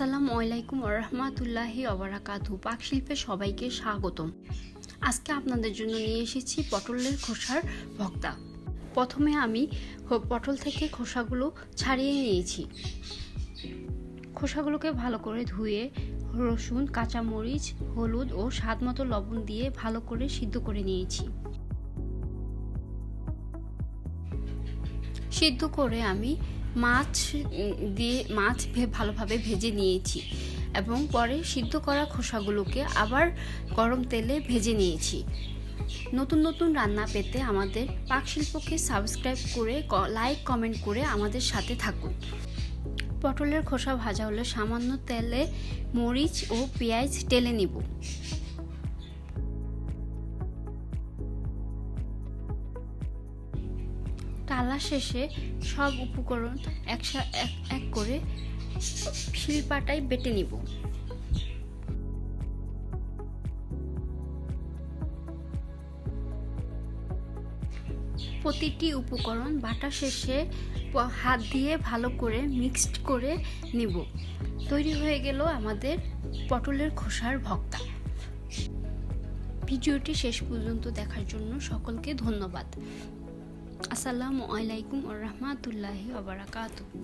আসসালামু আলাইকুম ওয়া রাহমাতুল্লাহি ওয়া বারাকাতুহু। পাকশিল্পে সবাইকে স্বাগতম। আজকে আপনাদের জন্য নিয়ে এসেছি পটলের খোসার ভর্তা। প্রথমে আমি পটল থেকে খোসাগুলো ছাড়িয়ে নিয়েছি। খোসাগুলোকে ভালো করে ধুয়ে রসুন, কাঁচামরিচ, হলুদ ও স্বাদমতো লবণ দিয়ে ভালো করে সিদ্ধ করে নিয়েছি। সিদ্ধ করে আমি মাছ ভালোভাবে ভেজে নিয়েছি এবং পরে সিদ্ধ করা খোসাগুলোকে আবার গরম তেলে ভেজে নিয়েছি। নতুন নতুন রান্না পেতে আমাদের পাকশিল্পকে সাবস্ক্রাইব করে লাইক কমেন্ট করে আমাদের সাথে থাকুন। পটলের খোসা ভাজা হলে সামান্য তেলে মরিচ ও পেঁয়াজ টেলে নিব। টালা শেষে সব উপকরণ এক করে শিলপাটায় বেটে নিব। প্রতিটি উপকরণ বাটা শেষে হাত দিয়ে ভালো করে মিক্সড করে নিব। তৈরি হয়ে গেল আমাদের পটলের খোসার ভর্তা। ভিডিওটি শেষ পর্যন্ত দেখার জন্য সকলকে ধন্যবাদ। আসসালামু আলাইকুম ওয়া রাহমাতুল্লাহি ওয়া বারাকাতুহু।